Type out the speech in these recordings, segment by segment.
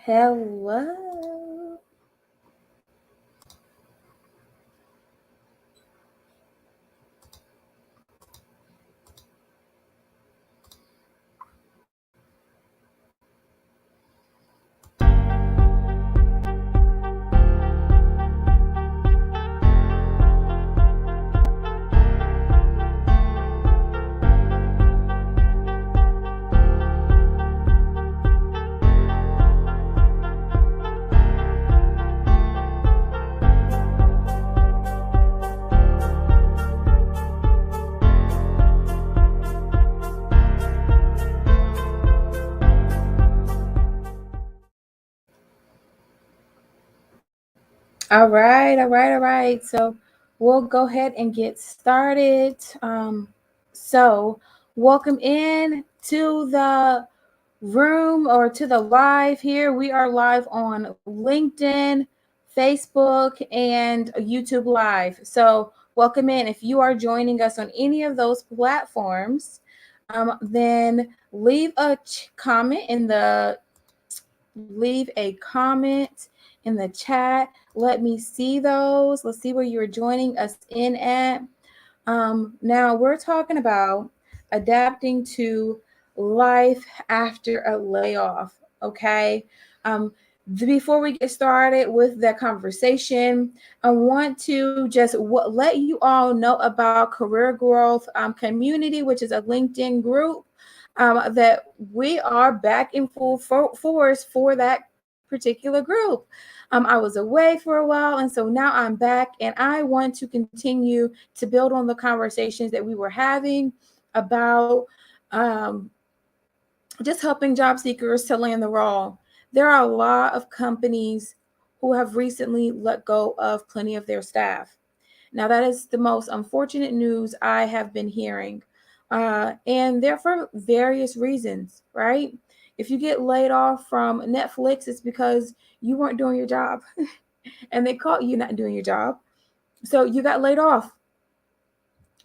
Hello. All right. So we'll go ahead and get started. So welcome in to the room or to the live here. We are live on LinkedIn, Facebook, and YouTube Live. So welcome in. If you are joining us on any of those platforms, then leave a comment in the chat. Let me see those. Let's see where you're joining us in at. Now we're talking about adapting to life after a layoff. Okay. Before we get started with that conversation, I want to just let you all know about Career Growth Community, which is a LinkedIn group that we are back in full force for that particular group. I was away for a while, and so now I'm back, and I want to continue to build on the conversations that we were having about just helping job seekers to land the role. There are a lot of companies who have recently let go of plenty of their staff. Now, that is the most unfortunate news I have been hearing. And they're for various reasons, right? If you get laid off from Netflix, it's because you weren't doing your job and they caught you not doing your job. So you got laid off.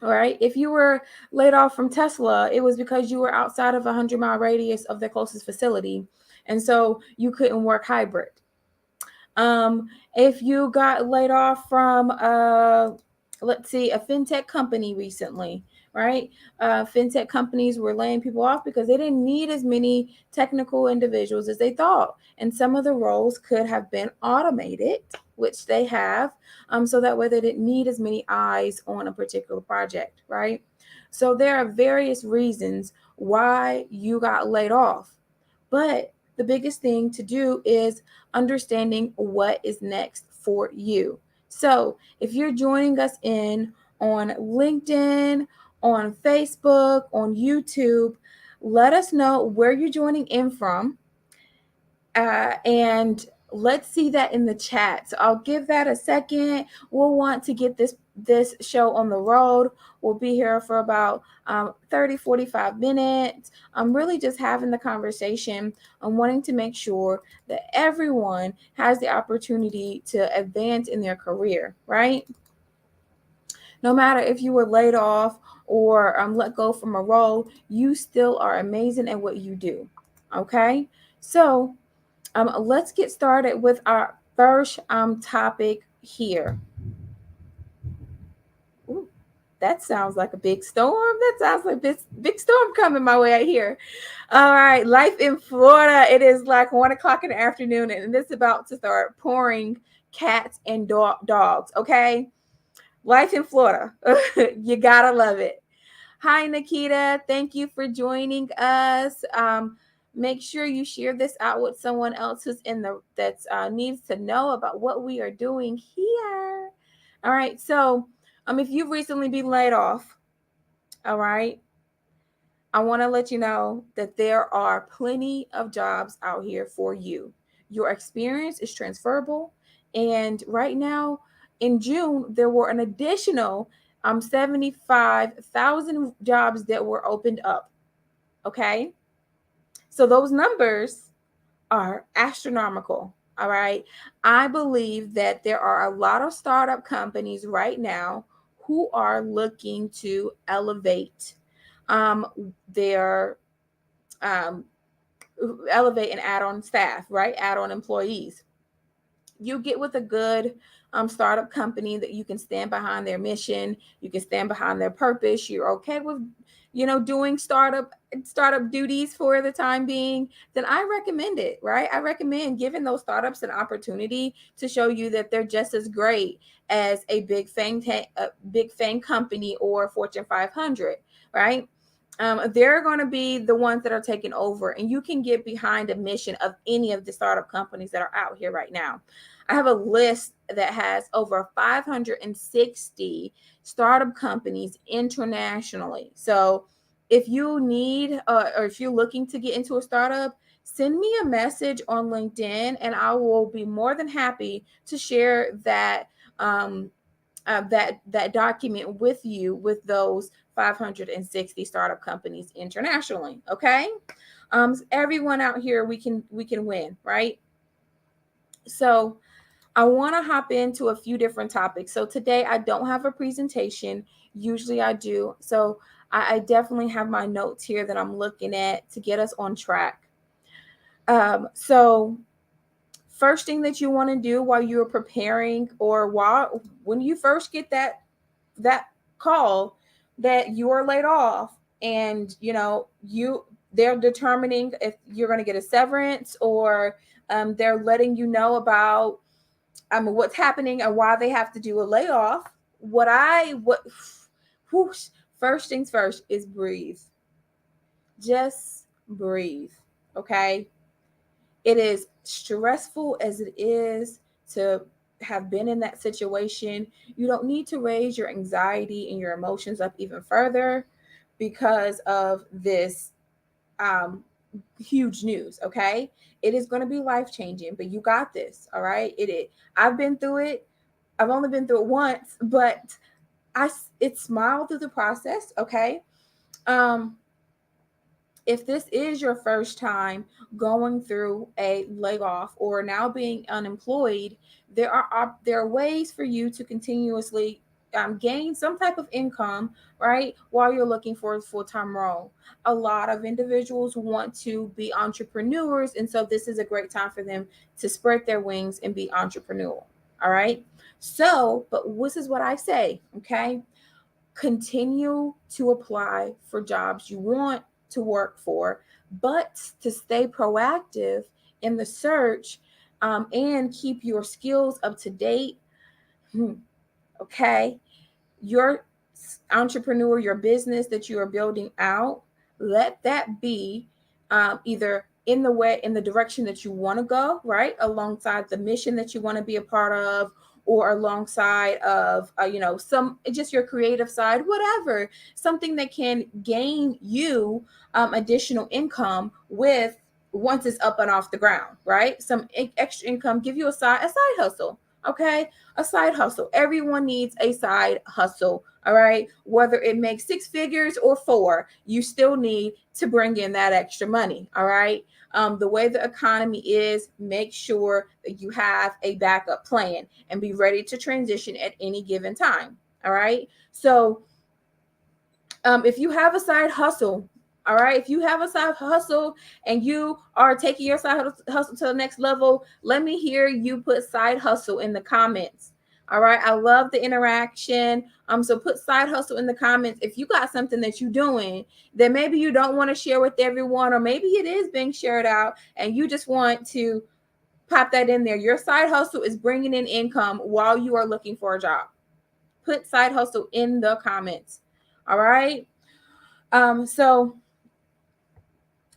All right. If you were laid off from Tesla, it was because you were outside of a 100-mile radius of their closest facility. And so you couldn't work hybrid. If you got laid off from, let's see, a fintech company recently, right? Fintech companies were laying people off because they didn't need as many technical individuals as they thought. And some of the roles could have been automated, which they have, so that way they didn't need as many eyes on a particular project, right? So there are various reasons why you got laid off. But the biggest thing to do is understanding what is next for you. So if you're joining us in on LinkedIn, on Facebook, on YouTube, let us know where you're joining in from. And let's see that in the chat. So I'll give that a second. We'll want to get this show on the road. We'll be here for about 30, 45 minutes. I'm really just having the conversation. I'm wanting to make sure that everyone has the opportunity to advance in their career, right? No matter if you were laid off or let go from a role, you still are amazing at what you do. Okay? So let's get started with our first topic here. Ooh, that sounds like a big storm. That sounds like this big storm coming my way out here. All right, life in Florida. It is like 1 o'clock in the afternoon, and it's about to start pouring cats and dogs. Okay, life in Florida. You gotta love it. Hi, Nikita. Thank you for joining us. Make sure you share this out with someone else who's that needs to know about what we are doing here. All right. So, if you've recently been laid off, all right, I want to let you know that there are plenty of jobs out here for you. Your experience is transferable, and right now in June there were an additional 75,000 jobs that were opened up. Okay. So those numbers are astronomical. All right. I believe that there are a lot of startup companies right now who are looking to elevate their elevate and add on staff, right? Add on employees. You get with a good startup company that you can stand behind their mission, you can stand behind their purpose, you're okay with doing startup duties for the time being, then I recommend it, right? I recommend giving those startups an opportunity to show you that they're just as great as a big fang company or Fortune 500, right? They're going to be the ones that are taking over, and you can get behind a mission of any of the startup companies that are out here right now. I have a list that has over 560 startup companies internationally. So if you need or if you're looking to get into a startup, send me a message on LinkedIn and I will be more than happy to share that document with you with those 560 startup companies internationally. Okay. Everyone out here, we can win, right? So I want to hop into a few different topics. So today I don't have a presentation. Usually I do. So I definitely have my notes here that I'm looking at to get us on track. So first thing that you want to do while you're preparing, or when you first get that call that you are laid off, and they're determining if you're going to get a severance, or they're letting you know about what's happening and why they have to do a layoff. Whoosh, first things first is breathe. Just breathe. Okay. It is stressful as it is to have been in that situation. You don't need to raise your anxiety and your emotions up even further because of this um, huge news. Okay. It is going to be life changing, but you got this. All right. It is. I've been through it. I've only been through it once, but it smiled through the process. Okay. Um, if this is your first time going through a layoff or now being unemployed, there are ways for you to continuously gain some type of income, right, while you're looking for a full-time role. A lot of individuals want to be entrepreneurs, and so this is a great time for them to spread their wings and be entrepreneurial. All right. So, but this is what I say, okay? Continue to apply for jobs you want to work for, but to stay proactive in the search, and keep your skills up to date. Okay. Your entrepreneur, your business that you are building out, let that be either in the direction that you want to go, right, alongside the mission that you want to be a part of, or alongside of some just your creative side, whatever, something that can gain you additional income with once it's up and off the ground, right? Some extra income, give you a side hustle. Okay. A side hustle. Everyone needs a side hustle. All right. Whether it makes six figures or four, you still need to bring in that extra money. All right. The way the economy is, make sure that you have a backup plan and be ready to transition at any given time. All right. So if you have a side hustle, all right, if you have a side hustle and you are taking your side hustle to the next level, let me hear you put side hustle in the comments. All right, I love the interaction. So put side hustle in the comments if you got something that you're doing that maybe you don't want to share with everyone, or maybe it is being shared out and you just want to pop that in there. Your side hustle is bringing in income while you are looking for a job. Put side hustle in the comments. All right. So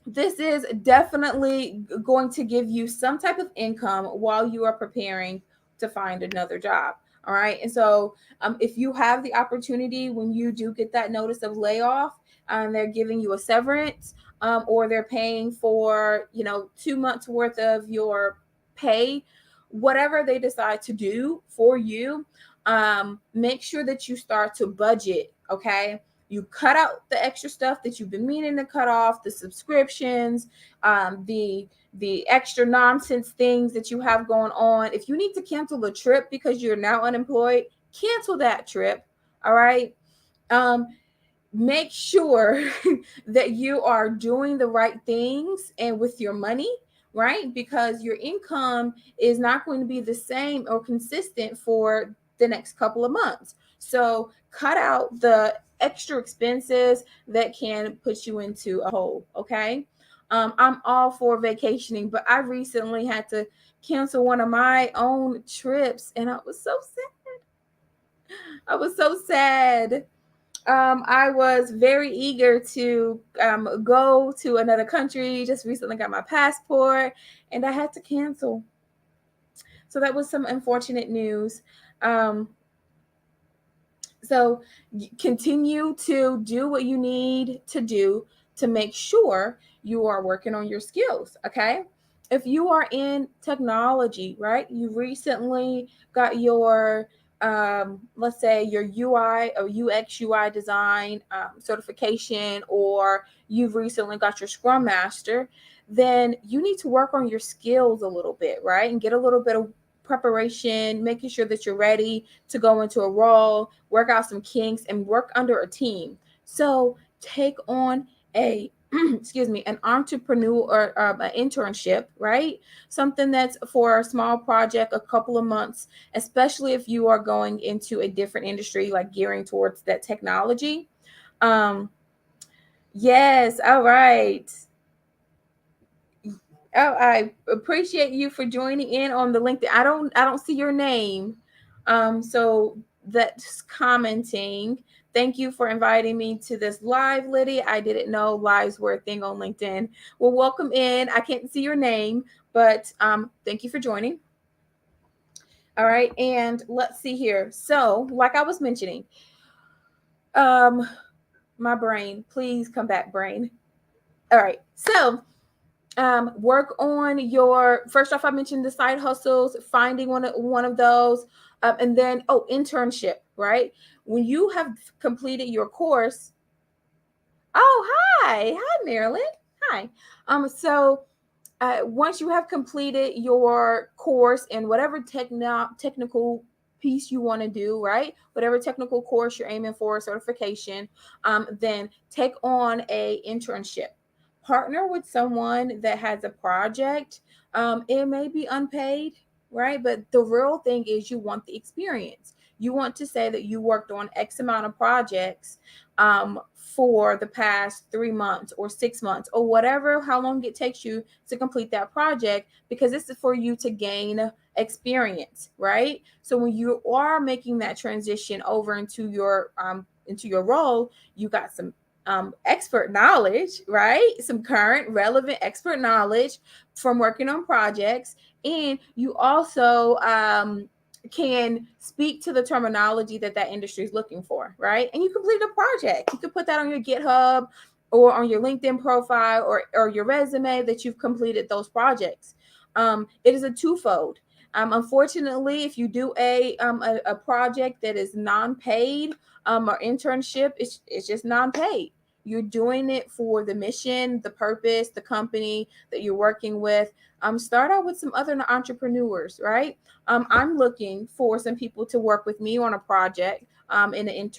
this is definitely going to give you some type of income while you are preparing to find another job. All right. And so if you have the opportunity, when you do get that notice of layoff, they're giving you a severance, or they're paying for 2 months worth of your pay, whatever they decide to do for you, make sure that you start to budget. Okay. You cut out the extra stuff that you've been meaning to cut off, the subscriptions, the extra nonsense things that you have going on. If you need to cancel a trip because you're now unemployed, cancel that trip. All right. Um, make sure that you are doing the right things and with your money, right? Because your income is not going to be the same or consistent for the next couple of months. So cut out the extra expenses that can put you into a hole, okay? I'm all for vacationing, but I recently had to cancel one of my own trips and I was so sad. I was so sad. I was very eager to go to another country. Just recently got my passport, and I had to cancel. So that was some unfortunate news. Um, so continue to do what you need to do to make sure you are working on your skills. Okay. If you are in technology, right, you recently got your, let's say your UI or UX UI design certification, or you've recently got your Scrum Master, then you need to work on your skills a little bit, right, and get a little bit of preparation, making sure that you're ready to go into a role, work out some kinks, and work under a team. So take on a excuse me, an entrepreneur or an internship, right? Something that's for a small project, a couple of months, especially if you are going into a different industry, like gearing towards that technology. Um, yes, all right. Oh, I appreciate you for joining in on the LinkedIn. I don't see your name. So that's commenting. Thank you for inviting me to this live, Liddy. I didn't know lives were a thing on LinkedIn. Well, welcome in. I can't see your name, but thank you for joining. All right, and let's see here. So, like I was mentioning, um, my brain, please come back, brain. All right, so work on your, first off, I mentioned the side hustles, finding one of those, and then internship, right? When you have completed your course. Oh, hi Marilyn. Hi. So once you have completed your course in whatever technical piece you want to do, right? Whatever technical course you're aiming for, certification, then take on a internship. Partner with someone that has a project. It may be unpaid, right? But the real thing is you want the experience. You want to say that you worked on X amount of projects for the past 3 months or 6 months or whatever, how long it takes you to complete that project, because this is for you to gain experience, right? So when you are making that transition over into your role, you got some expert knowledge, right? Some current relevant expert knowledge from working on projects, and you also can speak to the terminology that that industry is looking for, right? And you complete a project. You can put that on your GitHub or on your LinkedIn profile, or your resume that you've completed those projects. It is a twofold. Unfortunately, if you do a project that is non-paid, or internship, it's just non-paid. You're doing it for the mission, the purpose, the company that you're working with. Start out with some other entrepreneurs, right? I'm looking for some people to work with me on a project in an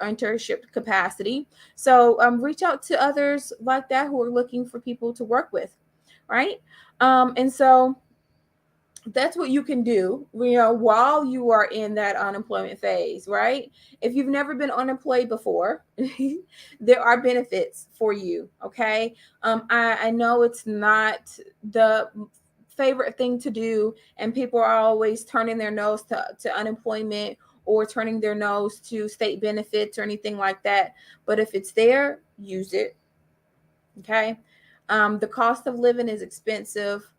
internship capacity. So reach out to others like that who are looking for people to work with, right? And so that's what you can do, while you are in that unemployment phase, right? If you've never been unemployed before, there are benefits for you. Okay. I know it's not the favorite thing to do, and people are always turning their nose to unemployment, or turning their nose to state benefits or anything like that. But if it's there, use it. Okay. The cost of living is expensive.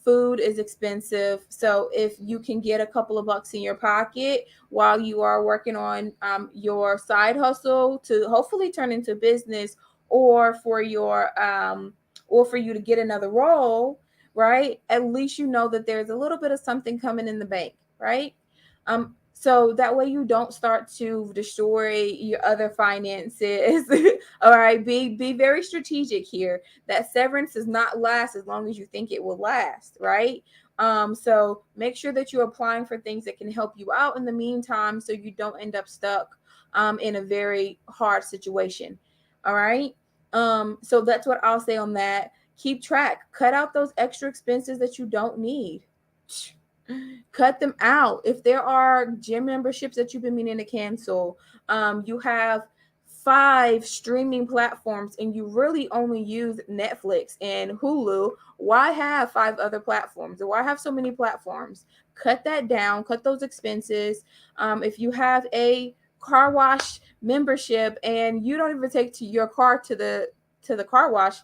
Food is expensive. So if you can get a couple of bucks in your pocket while you are working on your side hustle to hopefully turn into business, or for you to get another role, right? At least you know that there's a little bit of something coming in the bank, right? So that way you don't start to destroy your other finances. All right, be very strategic here. That severance does not last as long as you think it will last, right? So make sure that you're applying for things that can help you out in the meantime, so you don't end up stuck in a very hard situation. All right. So that's what I'll say on that. Keep track. Cut out those extra expenses that you don't need. Cut them out. If there are gym memberships that you've been meaning to cancel, you have 5 streaming platforms and you really only use Netflix and Hulu, why have 5 other platforms? Why have so many platforms? Cut that down, cut those expenses. If you have a car wash membership and you don't even take to your car to the car wash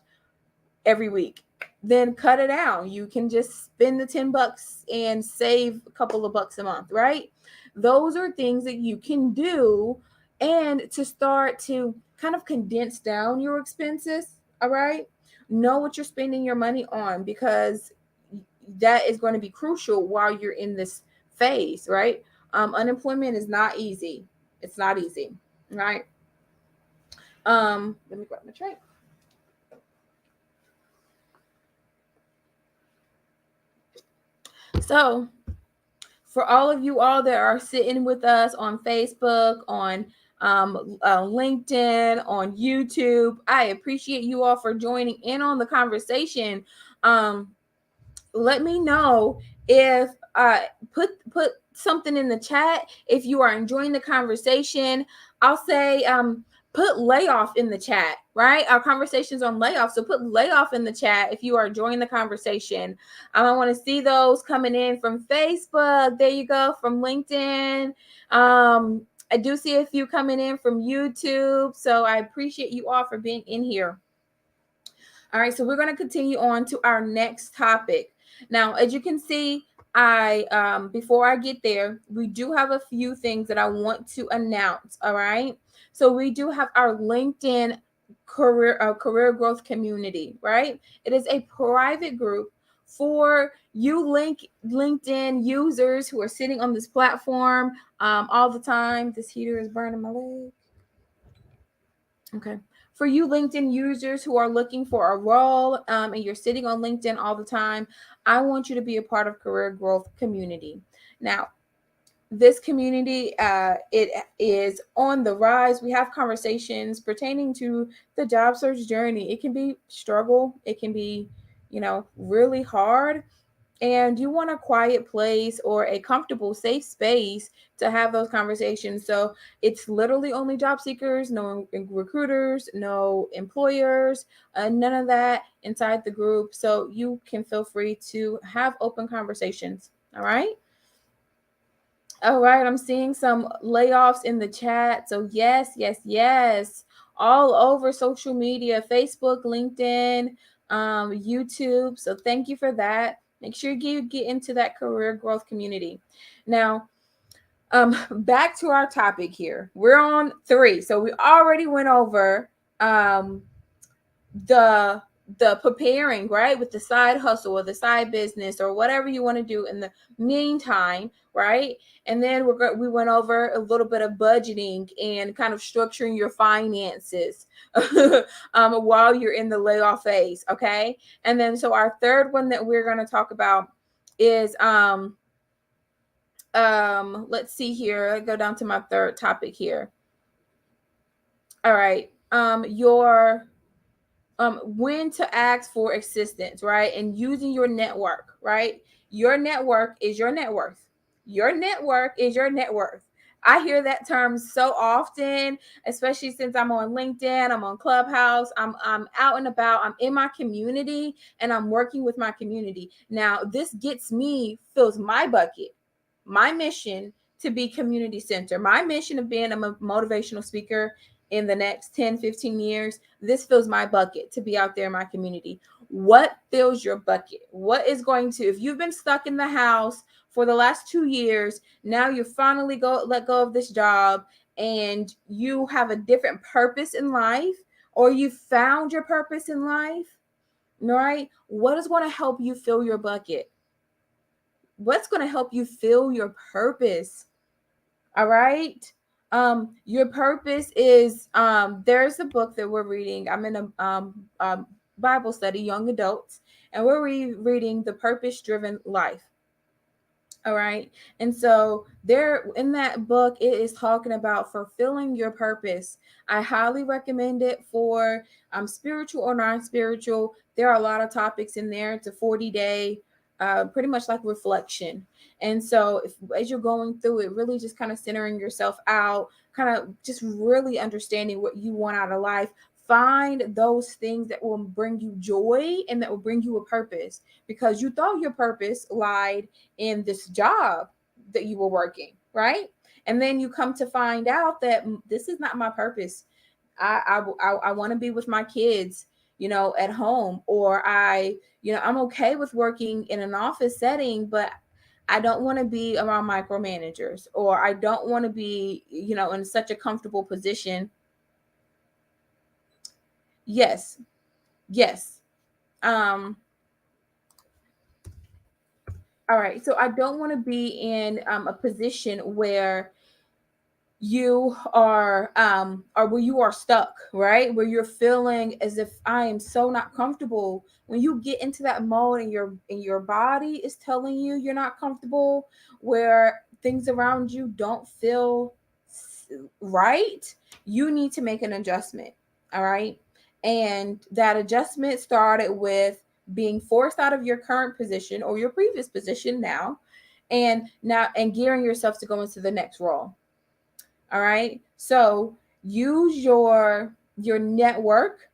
every week, then cut it out. You can just spend the $10 and save a couple of bucks a month, right? Those are things that you can do and to start to kind of condense down your expenses. All right. Know what you're spending your money on because that is going to be crucial while you're in this phase, right? Unemployment is not easy. It's not easy, right? Let me grab my tray. So, for all of you all that are sitting with us on Facebook, on LinkedIn, on YouTube, I appreciate you all for joining in on the conversation. Let me know if put something in the chat if you are enjoying the conversation. I'll say put layoff in the chat, right? Our conversation's on layoff, so put layoff in the chat if you are enjoying the conversation. I want to see those coming in from Facebook. There you go. From LinkedIn. I do see a few coming in from YouTube, so I appreciate you all for being in here. All right, so we're going to continue on to our next topic. Now, as you can see, before I get there, we do have a few things that I want to announce. All right, so we do have our LinkedIn career growth community. Right, it is a private group for you LinkedIn users who are sitting on this platform all the time. This heater is burning my leg. Okay. For you LinkedIn users who are looking for a role and you're sitting on LinkedIn all the time, I want you to be a part of Career Growth Community. Now, this community, it is on the rise. We have conversations pertaining to the job search journey. It can be struggle. It can be, really hard. And you want a quiet place or a comfortable, safe space to have those conversations. So it's literally only job seekers, no recruiters, no employers, none of that inside the group. So you can feel free to have open conversations. All right. All right, I'm seeing some layoffs in the chat. So yes, yes, yes. All over social media, Facebook, LinkedIn, YouTube. So thank you for that. Make sure you get into that career growth community. Now, back to our topic here. We're on 3. So we already went over the preparing, right, with the side hustle or the side business or whatever you want to do in the meantime, right? And then we went over a little bit of budgeting and kind of structuring your finances while you're in the layoff phase, okay? And then so our third one that we're going to talk about is let's see here. I go down to my third topic here. All right. When to ask for assistance, right? And using your network, right? Your network is your net worth. Your network is your net worth. I hear that term so often, especially since I'm on LinkedIn, I'm on Clubhouse, I'm out and about, I'm in my community, and I'm working with my community. Now, this fills my bucket, my mission to be community center, my mission of being a motivational speaker in the next 10, 15 years, this fills my bucket to be out there in my community. What fills your bucket? What is going to, if you've been stuck in the house for the last 2 years, now you finally let go of this job and you have a different purpose in life, or you found your purpose in life, right? What is going to help you fill your bucket? What's going to help you fill your purpose? All right. Your purpose is there's a book that we're reading. I'm in a Bible study, young adults, and we're reading The Purpose Driven Life. All right. And so there in that book, it is talking about fulfilling your purpose. I highly recommend it for spiritual or non-spiritual. There are a lot of topics in there. It's a 40-day, pretty much like reflection. And so if, as you're going through it, really just kind of centering yourself out, kind of just really understanding what you want out of life. Find those things that will bring you joy and that will bring you a purpose, because you thought your purpose lied in this job that you were working, right? And then you come to find out that this is not my purpose. I want to be with my kids, at home, or I'm okay with working in an office setting, but I don't want to be around micromanagers, or I don't want to be, in such a comfortable position. Yes, yes. Um, all right. So I don't want to be in a position where you are or where you are stuck, right, where you're feeling as if I am so not comfortable. When you get into that mode and your body is telling you you're not comfortable, where things around you don't feel right, you need to make an adjustment. All right. And that adjustment started with being forced out of your current position or your previous position and gearing yourself to go into the next role. All right. So use your network,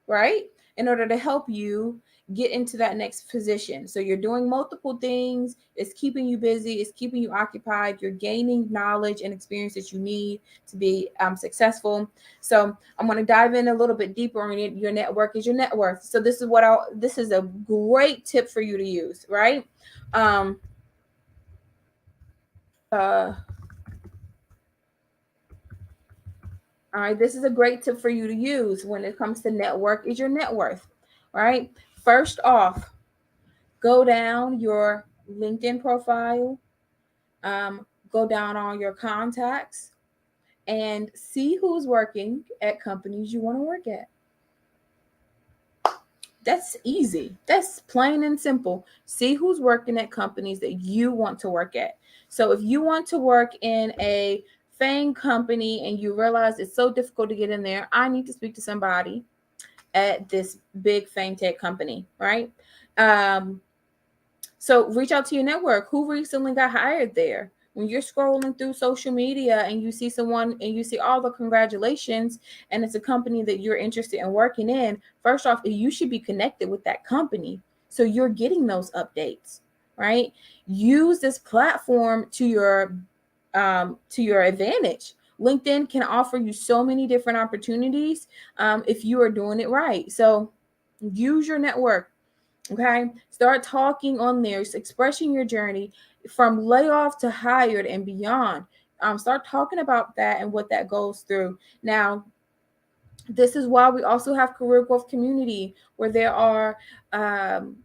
right, in order to help you get into that next position. So you're doing multiple things. It's keeping you busy. It's keeping you occupied. You're gaining knowledge and experience that you need to be successful. So I'm going to dive in a little bit deeper on your network is your net worth. So this is a great tip for you to use, right? Um, uh, All right, this is a great tip for you to use when it comes to network is your net worth. All right, first off, go down your LinkedIn profile, go down on your contacts, and see who's working at companies you want to work at. That's easy. That's plain and simple. See who's working at companies that you want to work at. So if you want to work in a FANG company and you realize it's so difficult to get in there, I need to speak to somebody at this big fintech company, right? Um, so reach out to your network. Who recently got hired there? When you're scrolling through social media and you see someone and you see all the congratulations and it's a company that you're interested in working in, first off, you should be connected with that company. So you're getting those updates, right? Use this platform to your advantage. LinkedIn can offer you so many different opportunities if you are doing it right. So use your network. Okay. Start talking on there, expressing your journey from layoff to hired and beyond. Start talking about that and what that goes through. Now, this is why we also have career growth community where there are um,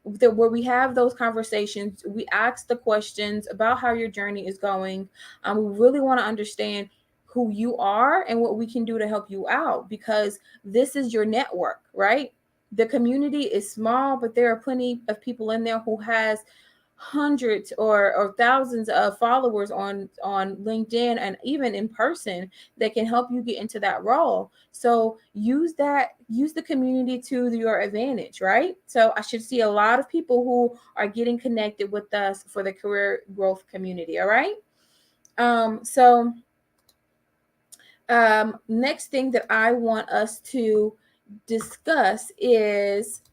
where we have those conversations. We ask the questions about how your journey is going. We really want to understand who you are and what we can do to help you out, because this is your network, right? The community is small, but there are plenty of people in there who has hundreds or thousands of followers on LinkedIn and even in person that can help you get into that role. So use the community to your advantage, right? So I should see a lot of people who are getting connected with us for the career growth community. All right. So next thing that I want us to discuss is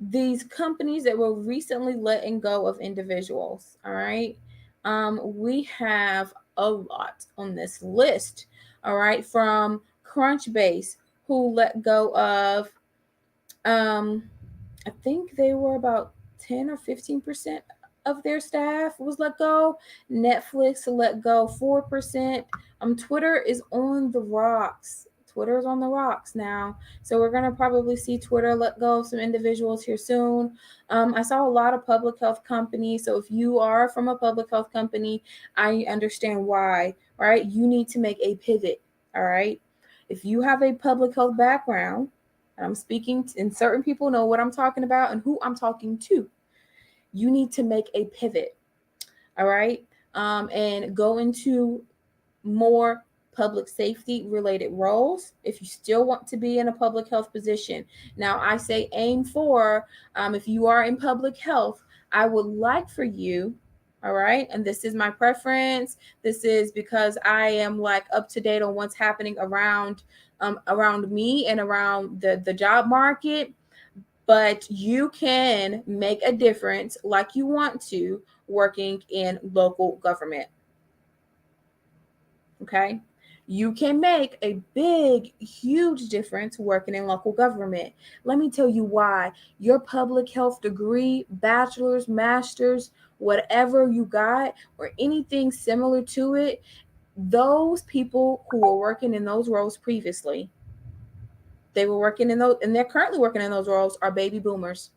these companies that were recently letting go of individuals. All right. We have a lot on this list. All right. From Crunchbase, who let go of, um, I think they were about 10 or 15% of their staff was let go. Netflix let go 4%. Twitter is on the rocks. Twitter is on the rocks now. So we're going to probably see Twitter let go of some individuals here soon. I saw a lot of public health companies. So if you are from a public health company, I understand why, right? You need to make a pivot, all right? If you have a public health background, and I'm speaking, and certain people know what I'm talking about and who I'm talking to. You need to make a pivot. All right. And go into more public safety related roles if you still want to be in a public health position. Now, I say aim for, if you are in public health, I would like for you, all right, and this is my preference. This is because I am like up to date on what's happening around me and around the job market. But you can make a difference like you want to working in local government. Okay. You can make a big, huge difference working in local government. Let me tell you why. Your public health degree, bachelor's, master's, whatever you got, or anything similar to it, those people who were working in those roles previously, they were working in those, and they're currently working in those roles, are baby boomers.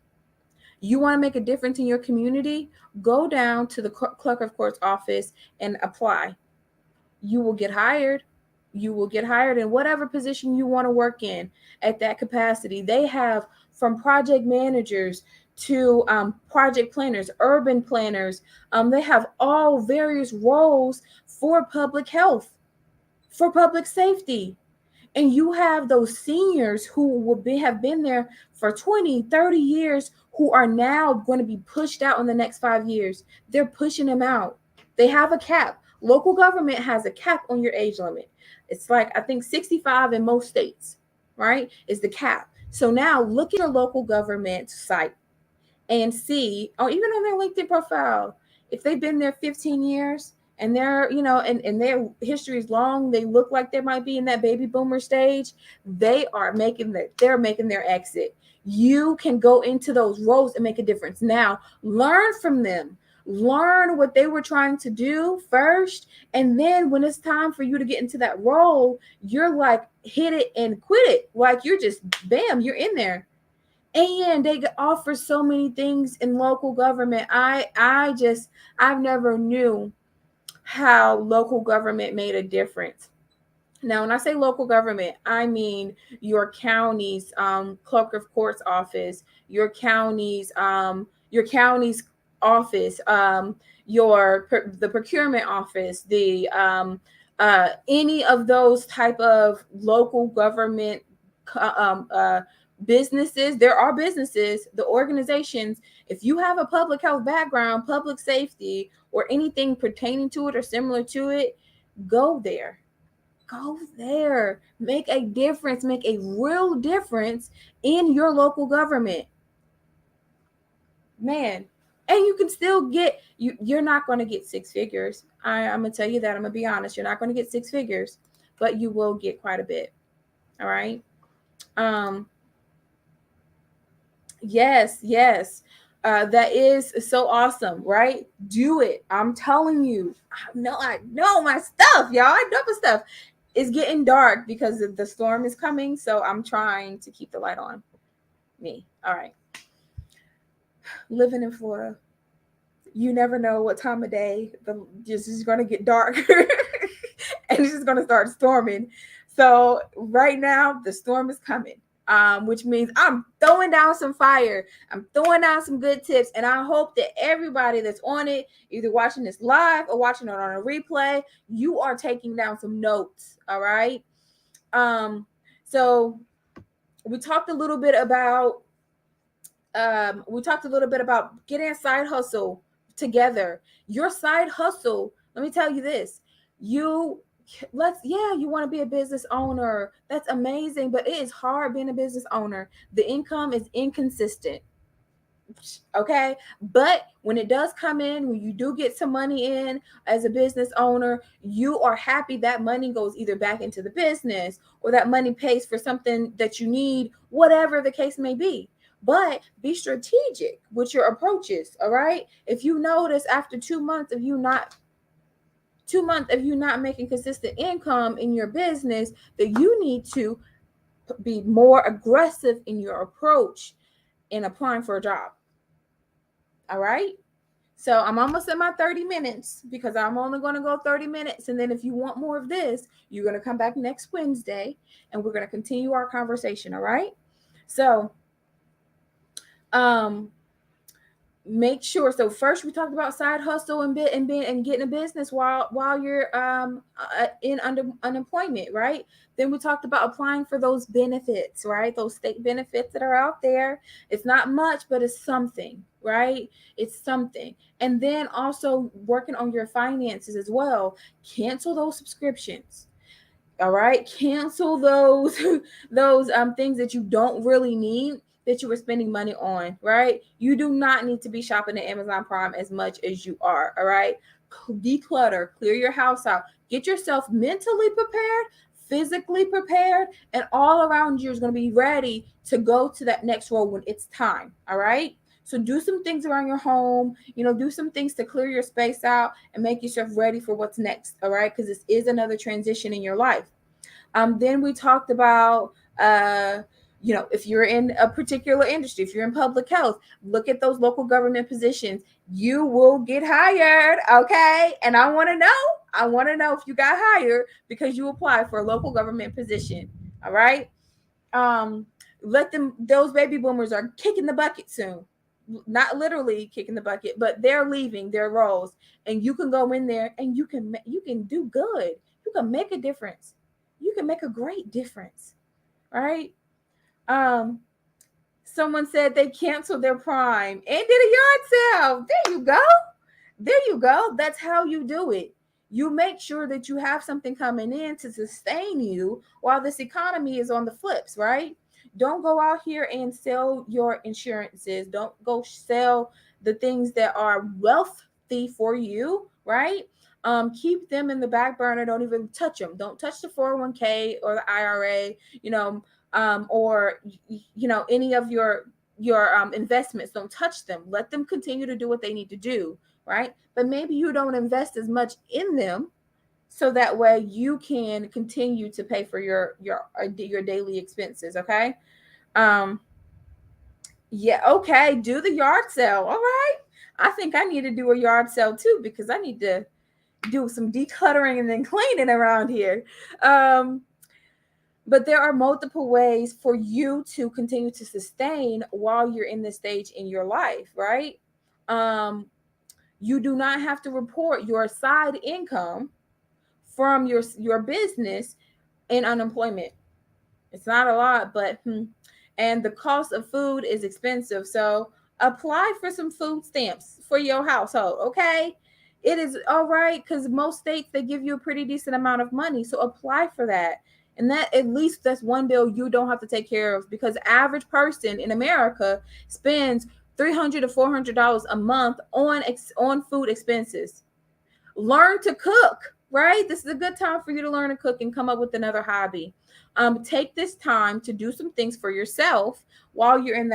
You want to make a difference in your community? Go down to the clerk of court's office and apply. You will get hired. You will get hired in whatever position you want to work in at that capacity. They have from project managers to project planners, urban planners. They have all various roles for public health, for public safety. And you have those seniors who have been there for 20, 30 years who are now going to be pushed out in the next 5 years. They're pushing them out. They have a cap. Local government has a cap on your age limit. It's like, I think 65 in most states, right? Is the cap. So now look at your local government site and see, or even on their LinkedIn profile, if they've been there 15 years and they're, and their history is long, they look like they might be in that baby boomer stage, they're making their exit. You can go into those roles and make a difference. Now, learn from them. Learn what they were trying to do first. And then when it's time for you to get into that role, you're like, hit it and quit it. Like you're just, bam, you're in there. And they offer so many things in local government. I've never knew how local government made a difference. Now, when I say local government, I mean your county's clerk of court's office, your county's office, the procurement office, the any of those type of local government businesses. There are businesses, the organizations. If you have a public health background, public safety, or anything pertaining to it or similar to it, go there. Go there. Make a difference. Make a real difference in your local government. Man. And you can still you're not going to get six figures. I'm going to tell you that. I'm going to be honest. You're not going to get six figures, but you will get quite a bit. All right. Yes. That is so awesome, right? Do it. I'm telling you. I know my stuff, y'all. I know my stuff. It's getting dark because the storm is coming, so I'm trying to keep the light on me. All right. Living in Florida, you never know what time of day this is going to get dark and it's just going to start storming. So right now the storm is coming, which means I'm throwing down some fire. I'm throwing down some good tips, and I hope that everybody that's on it, either watching this live or watching it on a replay, you are taking down some notes. All right. So we talked a little bit about getting a side hustle together. Your side hustle, let me tell you this. You want to be a business owner. That's amazing, but it is hard being a business owner. The income is inconsistent. Okay, but when it does come in, when you do get some money in as a business owner, you are happy that money goes either back into the business or that money pays for something that you need, whatever the case may be. But be strategic with your approaches. All right, if you notice after 2 months of you not making consistent income in your business, that you need to be more aggressive in your approach in applying for a job. All right. So I'm almost at my 30 minutes because I'm only going to go 30 minutes. And then if you want more of this, you're going to come back next Wednesday and we're going to continue our conversation. All right. So, make sure. So first we talked about side hustle and getting a business while you're in unemployment, right? Then we talked about applying for those benefits, right? Those state benefits that are out there. It's not much, but it's something, right? It's something. And then also working on your finances as well. Cancel those subscriptions. All right, cancel those those things that you don't really need, that you were spending money on, right? You do not need to be shopping at Amazon Prime as much as you are. All right, declutter, clear your house out, get yourself mentally prepared, physically prepared, and all around you is going to be ready to go to that next role when it's time. All right, so do some things around your home, do some things to clear your space out and make yourself ready for what's next. All right, because this is another transition in your life. Then we talked about, if you're in a particular industry, if you're in public health, look at those local government positions. You will get hired, okay? And I want to know if you got hired because you applied for a local government position, all right? Um, let them. Those baby boomers are kicking the bucket soon. Not literally kicking the bucket, but they're leaving their roles, and you can go in there and you can do good. You can make a difference. You can make a great difference, right? Um, Someone said they canceled their Prime and did a yard sale. There you go. There you go. That's how you do it. You make sure that you have something coming in to sustain you while this economy is on the flips, right? Don't go out here and sell your insurances. Don't go sell the things that are wealthy for you, right? Keep them in the back burner. Don't even touch them. Don't touch the 401k or the IRA, or any of your investments. Don't touch them. Let them continue to do what they need to do, right? But maybe you don't invest as much in them, so that way you can continue to pay for your daily expenses. Okay. um yeah, okay, do the yard sale. All right, I think I need to do a yard sale too, because I need to do some decluttering and then cleaning around here. um but there are multiple ways for you to continue to sustain while you're in this stage in your life, right? um you do not have to report your side income from your business in unemployment. It's not a lot, but and the cost of food is expensive. So apply for some food stamps for your household, okay? It is all right, because most states they give you a pretty decent amount of money. So apply for that. And that, at least that's one bill you don't have to take care of, because average person in America spends $300 to $400 a month on food expenses. Learn to cook, right? This is a good time for you to learn to cook and come up with another hobby. Take this time to do some things for yourself while you're in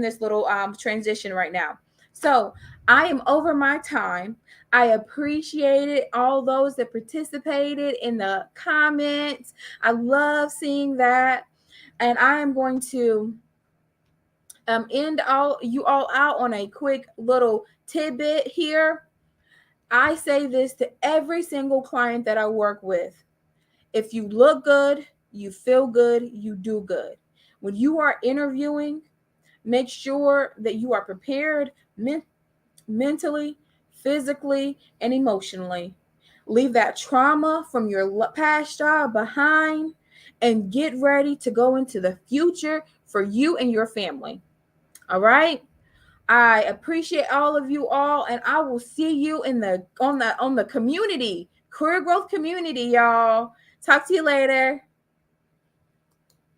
this little transition right now. So I am over my time. I appreciated all those that participated in the comments. I love seeing that. And I am going to end all you all out on a quick little tidbit here. I say this to every single client that I work with. If you look good, you feel good, you do good. When you are interviewing, make sure that you are prepared mentally, physically, and emotionally. Leave that trauma from your past job behind and get ready to go into the future for you and your family. All right? I appreciate all of you all, and I will see you in the on the community, career growth community, y'all. Talk to you later.